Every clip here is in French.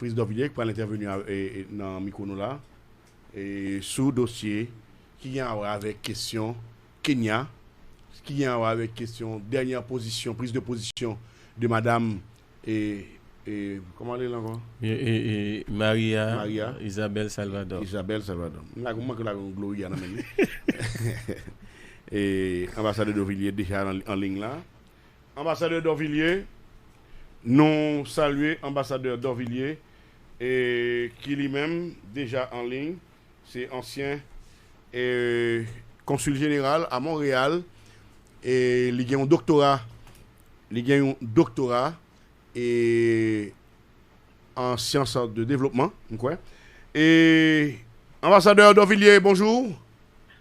Fritz Dorvilliers qui va intervenir dans le micro là et sous dossier qui a avec question Kenya, qui a avec question dernière position, prise de position de madame comment elle est là encore? Maria Isabelle Salvador. Là comment que la Gloria dans même. Et ambassadeur Dorvilliers déjà en ligne là. Ambassadeur Dorvilliers, nous saluons ambassadeur Dorvilliers et qui lui-même déjà en ligne, c'est ancien consul général à Montréal et il a un doctorat et en sciences de développement quoi. Et ambassadeur Dorvilliers, bonjour.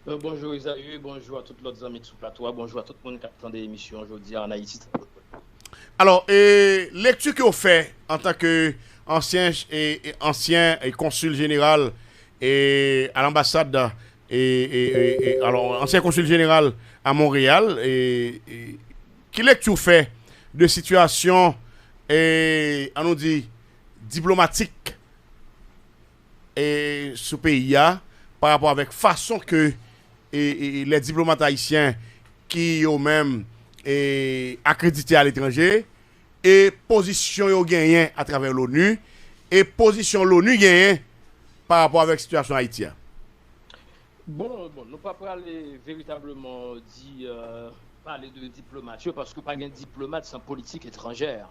Bonjour Isaïe, bonjour à tous les amis sur le plateau, bonjour à tout le monde qui attend l'émission aujourd'hui en Haïti. Alors, lecture que vous faites en tant que ancien consul général à l'ambassade alors ancien consul général à Montréal qui lecture fait de situation on nous dit diplomatique et ce pays par rapport avec façon que les diplomates haïtiens qui eux-mêmes accrédités à l'étranger et position yo gagné à travers l'ONU et position l'ONU gagné par rapport avec la situation haïtienne. Bon, nous pas parler véritablement parler de diplomatie parce que pas un diplomate sans politique étrangère.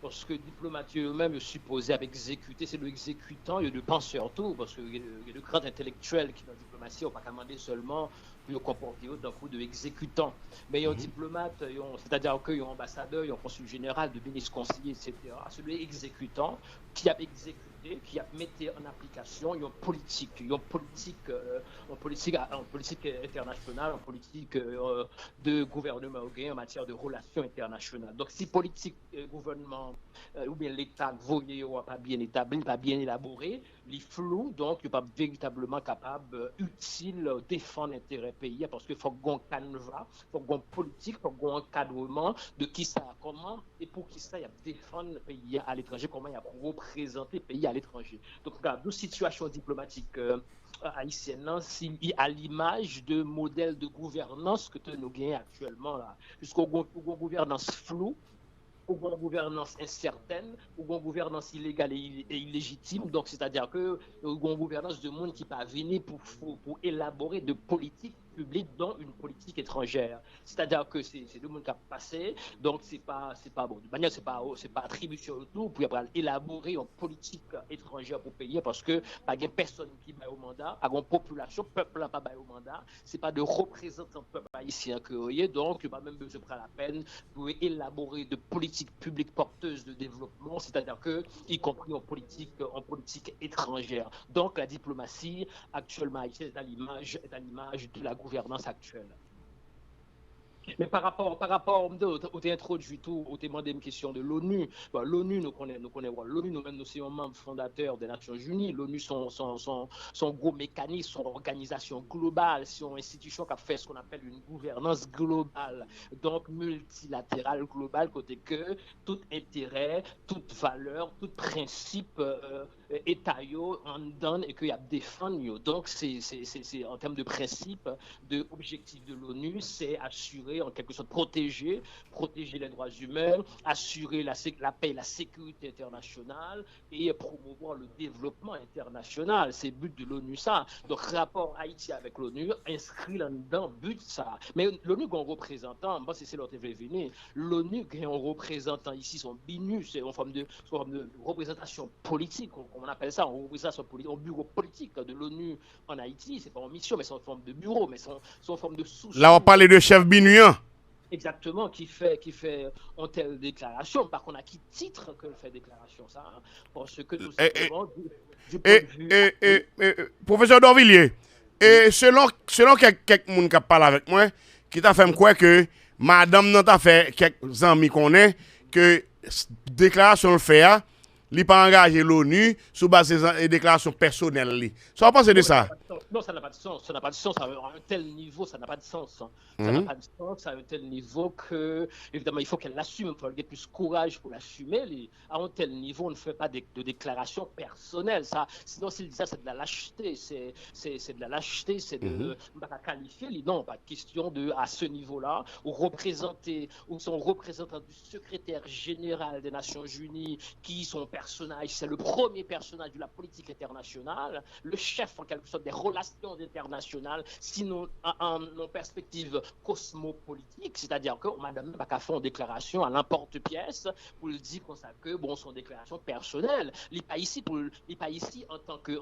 Parce que diplomatie eux-mêmes supposé exécuter, c'est le exécutant, il y a le penseur tout, parce qu'il y a le grand intellectuel qui dans la diplomatie, on ne peut pas demander seulement pour comporter d'un coup de exécutant. Mais il y a un diplomate, c'est-à-dire qu'il y a un ambassadeur, il y a un consul général, de ministre conseiller, etc. Celui exécutant qui a exécuté, qui a mis en application une politique, politique internationale, une politique de gouvernement en matière de relations internationales. Donc si politique gouvernement ou bien l'État voyait pas bien établi, pas bien élaboré, il est flou, donc il n'est pas véritablement capable, utile, défendre l'intérêt pays parce qu'il faut qu'on canevas, il faut qu'on politique, il faut qu'on encadrement de qui ça, comment et pour qui ça, il y a défendre le pays à l'étranger, comment il y a représenter le pays à l'étranger. Donc, regarde, nos situations diplomatiques haïtiennes, à l'image de modèles de gouvernance que nous gagnons actuellement là, jusqu'au gouvernance floue, ou une gouvernance incertaine, ou une gouvernance illégale et illégitime. Donc, c'est-à-dire que une gouvernance de monde qui va venir pour élaborer de politiques publiques, dont une politique étrangère. C'est-à-dire que c'est le monde qui a passé, donc c'est pas bon. De manière, c'est pas attribution de tout pour élaborer une politique étrangère pour payer parce que pas de personne qui va au mandat, pas de population, peuple n'a pas au mandat, c'est pas de représentants peuple haïtien que vous voyez, donc il n'y a pas même besoin de prendre la peine pour élaborer de politiques publiques porteuses de développement, c'est-à-dire que y compris en politique étrangère. Donc la diplomatie actuellement haïtienne est à l'image de la gouvernance actuelle. Mais par rapport au introduit tout, au demandé une question de l'ONU. Bon, l'ONU nous connaît l'ONU nous-mêmes nous sommes membres fondateurs des Nations Unies. L'ONU son gros mécanisme, son organisation globale, son institution qui a fait ce qu'on appelle une gouvernance globale, donc multilatérale globale, côté que tout intérêt, toute valeur, tout principe État en donne et qu'il y a défendre. Donc c'est en termes de principe, de objectif de l'ONU, c'est assurer en quelque sorte protéger les droits humains, assurer la paix et la sécurité internationale et promouvoir le développement international. C'est le but de l'ONU ça. Donc rapport Haïti avec l'ONU inscrit là-dedans but ça. Mais l'ONU a un représentant, moi c'est l'autre venir. L'ONU a un représentant ici, son BINU, c'est une forme de représentation politique, on appelle ça, une représentation politique, un bureau politique de l'ONU en Haïti. C'est pas en mission, mais c'est en forme de bureau, mais c'est en forme de sous. Là on parle de chef BINU. Exactement, qui fait une telle déclaration. Par contre, à qui titre que fait déclaration ça, parce que tout simplement du point de vue. Professeur Dorvilliers, et selon quelques monde qui parle avec moi, qui t'a fait me croire que madame n'a pas fait quelques amis qu'on est que déclaration le fait il pas engagé l'ONU sous base des déclarations personnelles. Ça va penser de ça? Non, ça n'a pas de sens. Ça n'a pas de sens. À un tel niveau, ça n'a pas de sens. Ça n'a Mhm. pas de sens à un tel niveau que, évidemment, il faut qu'elle l'assume. Il faut qu'elle ait plus courage pour l'assumer. À un tel niveau, on ne fait pas de déclaration personnelle. Ça, sinon, s'il dit ça, c'est de la lâcheté. C'est de la lâcheté. C'est Mhm. de. On va pas qualifier. Non, pas de question de, à ce niveau-là, ou son représentant du secrétaire général des Nations Unies, qui son personnage, c'est le premier personnage de la politique internationale, le chef en quelque sorte des relations internationales, sinon en perspective cosmopolitique, c'est-à-dire que madame n'a pas fait une déclaration à l'emporte-pièce pour le dire comme ça que bon, son déclaration personnelle, il n'est pas ici en tant que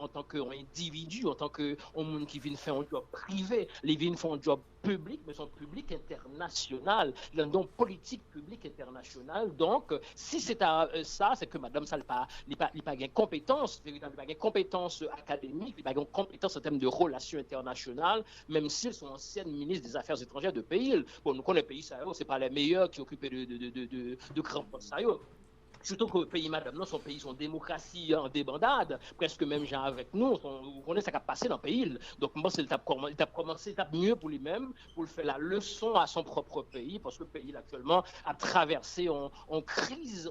individu, en tant que monde qui vient faire un job privé, il vient faire un job public, mais son public international, donc politique publique internationale. Donc, si c'est à ça, c'est que madame ça n'a pas de compétences, véritablement, pas de compétences académiques, il n'a pas de compétences en termes de relations internationales, même s'ils sont anciennes ministres des Affaires étrangères de pays. Bon, nous connaissons les pays, ça, c'est pas les meilleurs qui occupaient de grands postes, ça. Surtout que le pays, madame, non, son pays, son démocratie en débandade, presque même gens avec nous, on connaît ce qui a passé dans le pays. Donc, moi, c'est commencé mieux pour lui-même, pour faire la leçon à son propre pays, parce que le pays, actuellement, a traversé en crise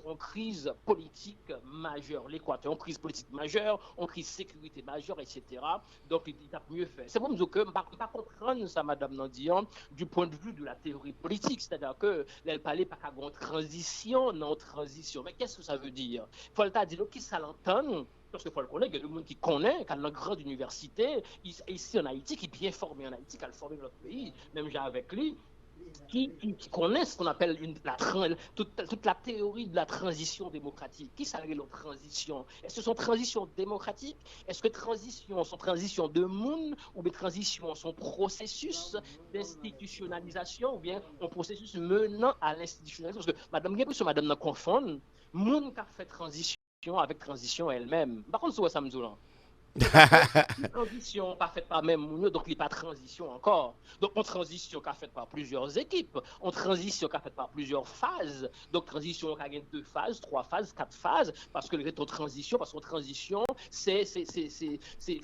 politique majeure. L'Équateur, en crise politique majeure, en crise sécurité majeure, etc. Donc, il a mieux fait. C'est pour me dire que je ne peux pas comprendre ça, madame Nandian, du point de vue de la théorie politique. C'est-à-dire qu'elle parlait pas qu'à une transition, non transition. Mais qu'est-ce que ça veut dire? Il faut le dire, qui ça l'entend? Parce qu'il faut le connaître, il y a des gens qui connaissent, qui ont une grande université, ici en Haïti, qui est bien formé en Haïti, qui a formé dans notre pays, même j'ai avec lui, qui connaissent ce qu'on appelle toute la théorie de la transition démocratique. Qui s'appelle la transition? Est-ce que c'est une transition démocratique? Est-ce que sont transition de monde ou bien transition son processus d'institutionnalisation ou bien un processus menant à l'institutionnalisation? Parce que madame Guébris, madame n'a confond, monde qui a fait transition avec transition elle-même. Par contre, c'est ça me dit là. Parce que une transition pas faite par même Mounio, donc il n'y a pas de transition encore. Donc, une transition qui a faite par plusieurs équipes, une transition qui a faite par plusieurs phases. Donc, transition qui a 2 phases, 3 phases, 4 phases, parce que les transition, parce qu'une transition, c'est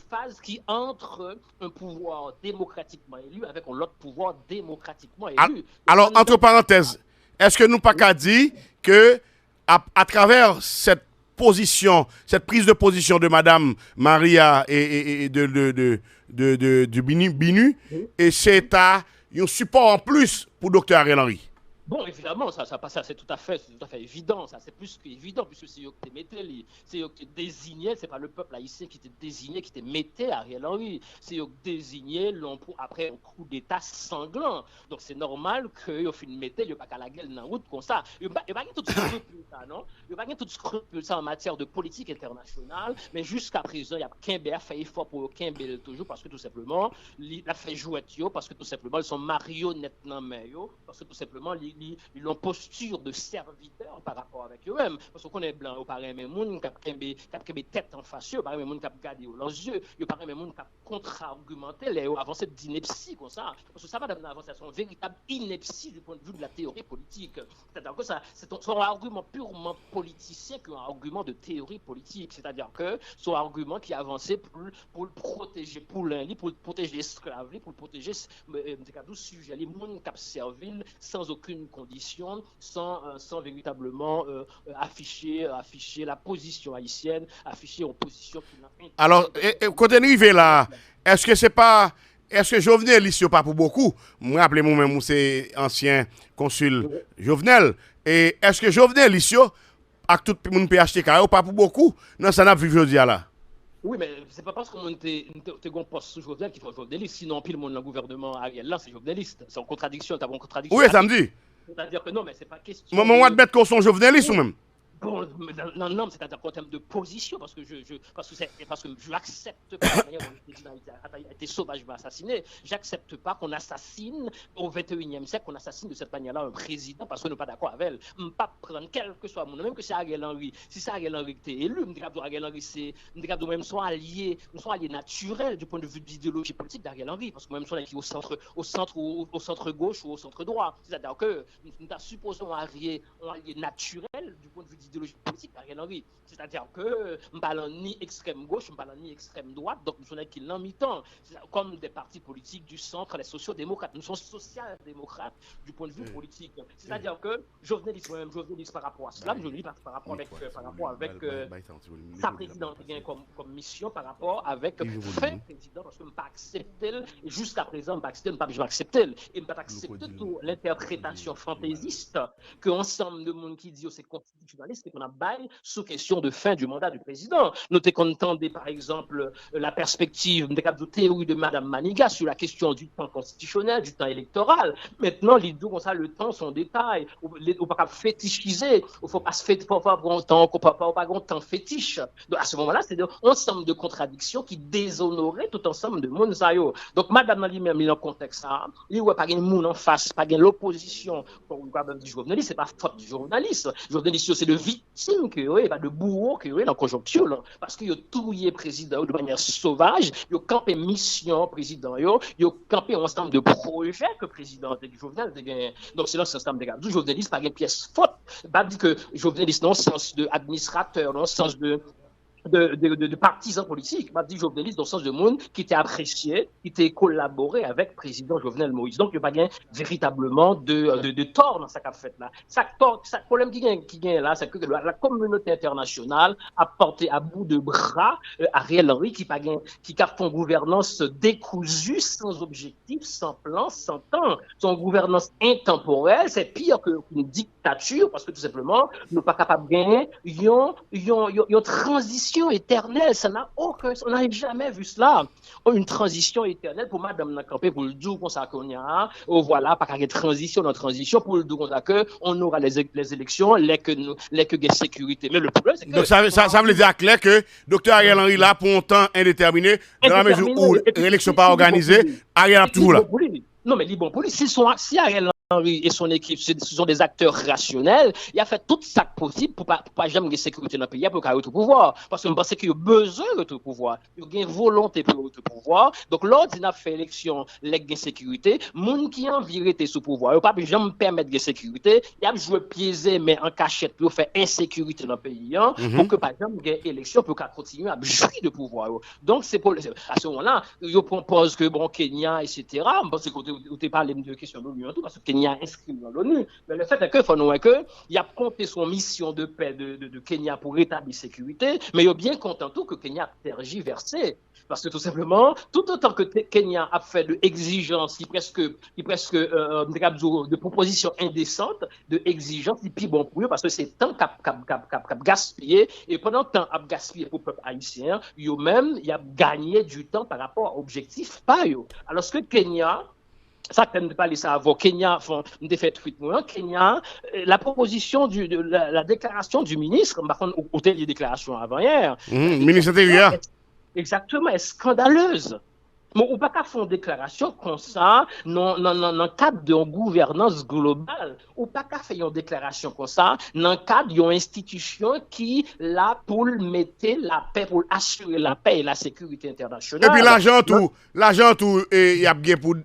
phase qui entre un pouvoir démocratiquement élu avec un autre pouvoir démocratiquement élu. Alors, entre parenthèses, est-ce que nous pas qu'à dire que à travers cette position, cette prise de position de Madame Maria et du Binu, et c'est un support en plus pour Dr. Ariel Henry? Bon, évidemment, ça c'est tout à fait évident, ça c'est plus qu'évident, puisque c'est eux qui te mettaient, c'est eux qui te désignaient, c'est pas le peuple haïtien qui te désignait, qui te mettait Ariel Henry, c'est eux qui désignaient après un coup d'état sanglant. Donc c'est normal qu'au fin de mettre, il n'y a pas qu'à la gueule dans la route comme ça. Il n'y a pas tout scrupule ça, non? Il n'y a pas tout scrupule ça en matière de politique internationale, mais jusqu'à présent, il y a Kimber fait effort pour Kimber toujours, parce que tout simplement, il a fait jouer, parce que tout simplement, ils sont marionnettes dans le parce que tout simplement, ils ont posture de serviteur par rapport avec eux-mêmes. Parce qu'on est blanc, on paraît même monde qui a tête en face, on paraît même monde qui a gardé leurs yeux, on paraît même monde qui a contre-argumenté, les avancées d'ineptie comme ça. Parce que ça va d'abord avancer, c'est une véritable ineptie du point de vue de la théorie politique. C'est-à-dire que c'est un argument purement politicien qu'un argument de théorie politique. C'est-à-dire que c'est un argument qui a avancé pour le protéger, pour protéger l'esclave, pour protéger les sujets, les monde qui a servi sans aucune condition, sans véritablement afficher la position haïtienne, afficher une position qui n'a pas. Alors, quand on arrive là, est-ce que Jovenel ici pas pour beaucoup? Moi, rappelez moi-même, c'est ancien consul Jovenel. Et est-ce que Jovenel ici, avec tout le monde peut acheter pas pour beaucoup? Non, ça n'a pas vu aujourd'hui là. Oui, mais c'est pas parce qu'on était un poste sous Jovenel qu'il faut joveneliste. Sinon, puis le monde dans le gouvernement Ariel là, c'est joveneliste. C'est en contradiction. T'as une contradiction. Oui, ça me dit. C'est-à-dire que non, mais c'est pas question. Moi, on va mettre qu'on sont joveneliste ou même. Bon, non, c'est-à-dire qu'en termes de position, parce que je n'accepte pas la manière dont le président a été sauvagement assassiné, j'accepte pas qu'on assassine au 21e siècle, qu'on assassine de cette manière-là un président parce qu'on n'est pas d'accord avec elle. On ne peut pas prendre quel que soit mon nom, même que c'est Ariel Henry. Si c'est Ariel Henry qui est élu, je dirais que Ariel Henry, c'est même son allié naturel du point de vue de l'idéologie politique d'Ariel Henry, parce que même son allié au centre gauche ou au centre droit. C'est-à-dire que nous supposons un allié naturel du point de vue d'idéologie politique, Ariel Henry. C'est-à-dire que je ne parle ni extrême gauche, je ne parle ni extrême droite, donc nous sommes qui l'en mi-temps. Comme des partis politiques du centre, les sociaux-démocrates. Nous sommes social-démocrates du point de vue politique. C'est-à-dire que journaliste, moi-même, journaliste par rapport à cela, je dis par rapport avec sa présidente comme mission par rapport avec fin président, parce que je ne peux pas accepter, et jusqu'à présent, je ne peux pas accepter, et je ne peux pas accepter toute l'interprétation fantaisiste que ensemble de monde qui dit que c'est constitutionnaliste et qu'on a bail sous question de fin du mandat du président. Nous t'entendez par exemple la perspective de théorie de Mme Maniga sur la question du temps constitutionnel, du temps électoral. Maintenant, les deux comme ça, le temps, son détail. On ne peut pas fétichiser, il ne faut pas se faire pas grand temps fétiche. Donc, à ce moment-là, c'est un ensemble de contradictions qui déshonoraient tout ensemble de monde. Donc, Mme Nali, même dans le contexte, il n'y a pas de monde en face, pas de l'opposition. Du journaliste, ce n'est pas faute du journaliste. Le journaliste, c'est de victime que pas de bourreau que dans la conjoncture. Parce qu'il y a tout le président de manière sauvage, il y a campé mission président, il y a campé un ensemble de projets que le président du Jovenel. Donc, c'est dans ce ensemble de gars. Du journaliste, pas une pièce faute. Pas dit que journaliste, dans le sens d'administrateur, dans le sens de partisans politiques, m'a dit journaliste dans le sens de monde qui était apprécié, qui était collaboré avec le président Jovenel Moïse. Donc, il n'y a pas véritablement de tort dans ce qu'a fait là. Le problème qui gagne là, c'est que la communauté internationale a porté à bout de bras Ariel Henry qui a fait une gouvernance décousue, sans objectif, sans plan, sans temps. Son gouvernance intemporelle, c'est pire qu'une dictature parce que tout simplement, nous ne sommes pas capables de gagner une transition éternelle, on n'a jamais vu cela. Une transition éternelle pour Madame Nakampé, pour le dire qu'on s'en connaît, voilà, pas qu'il y ait transition dans transition, pour le dire qu'on aura les élections, les que il sécurité. Mais le problème, c'est que. Donc ça veut dire clair que Dr Ariel Henry là pour un temps indéterminé, dans la mesure où l'élection pas organisée, Ariel a toujours là. Non, mais bon pour lui, si Ariel Henry et son équipe, ce sont des acteurs rationnels. Il a fait tout ça possible pour pas jamais de sécurité dans le pays, pour qu'il y ait au pouvoir. Parce que je pense qu'il y a besoin de pouvoir. Il y a une volonté pour le pouvoir. Donc, lors d'une fait élection, les sécurité, moun qui en vérité sous pouvoir, il ne peut pas jamais permettre de sécurité. Il a joué piégé, mais en cachette, pour faire insécurité dans le pays, pour que pas jamais de élection, pour qu'il continue à jouir de pouvoir. Donc, c'est pour à ce moment-là, il propose que Kenya, etc. Je pense que tu parles de questions de l'ONU, parce que Kenya inscrit dans l'ONU. Mais le fait est que, il a compté son mission de paix de Kenya pour rétablir la sécurité, mais il est bien content que Kenya a tergiversé. Parce que tout simplement, tout autant que Kenya a fait de exigences, de propositions indécentes, de exigences, et puis bon pour eux, parce que c'est tant qu'a gaspillé, et pendant le temps a gaspillé pour le peuple haïtien, il a gagné du temps par rapport à l'objectif. Alors que Kenya, ça ne pas laisser avoir. Kenya, une défaite Kenya, la proposition la déclaration du ministre, par contre, au tel déclaration avant hier. Ministre intérieur. Exactement, est scandaleuse. Mais on ne peut pas faire une déclaration comme ça dans le cadre d'une gouvernance globale. On ne peut pas faire une déclaration comme ça dans le cadre d'une institution qui là pour mettre la paix, pour assurer la paix et la sécurité internationale. Et puis l'argent tout, il y a bien pour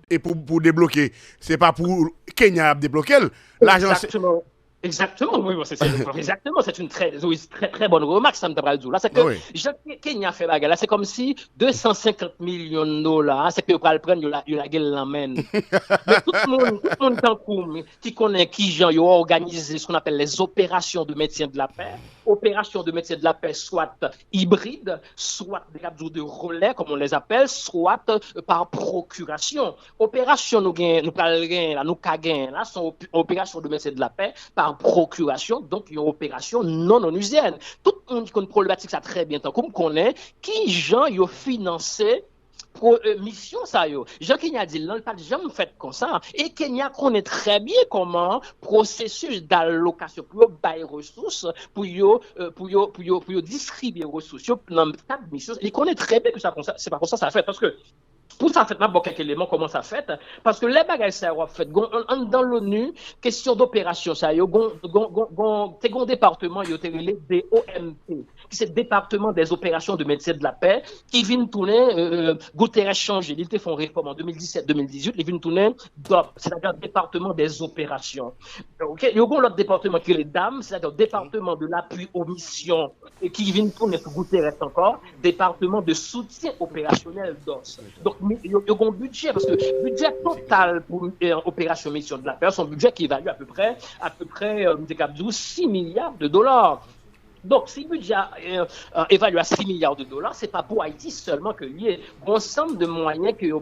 débloquer. C'est pas pour Kenya à débloquer. L'argent. Exactement, oui, exactement, c'est une très très bonne remarque, ça me t'a dit. Là, c'est que Kenya fait bagarre, là, c'est comme si 250 millions de dollars, c'est que vous le prendre, il la gueule l'emmène. Mais tout le monde qui connaît qui gens ont organisé ce qu'on appelle les opérations de maintien de la paix. Opérations de maintien de la paix, soit hybrides, soit de relais, comme on les appelle, soit par procuration. Opération, nous sont opérations de maintien de la paix par procuration, donc une opération non onusienne. Tout le monde qui connaît une problématique, ça très bien, comme on connaît, qui gens ont financé pour mission ça yo. Jean Kenya dit non pas jamais fait comme ça et Kenya connaît très bien comment processus d'allocation pour bailler ressources pour distribuer ressources dans quatre missions. Il connaît très bien que ça c'est pas comme ça ça fait parce que Pour ça, fait, bon, quelques éléments, comment ça fait? Parce que les bagages, ça a fait, dans l'ONU, question d'opération, ça, il y a un département, il y a des DOMP, qui c'est le département des opérations de maintien de la paix, qui vient tourner, Guterres changé, ils font réforme en 2017-2018, ils viennent tourner DOP, c'est-à-dire le département des opérations. Okay? Il y a l'autre département qui est les DAM, c'est-à-dire le département de l'appui aux missions, et qui vient tourner sur Guterres encore, département de soutien opérationnel DOS. Donc, il y a un budget, parce que le budget total pour opération mission de la paix, son budget qui évalue à peu près 6 milliards de dollars. Donc, si le budget évalue à 6 milliards de dollars, ce n'est pas pour Haïti seulement que lié. Bon ensemble de moyens que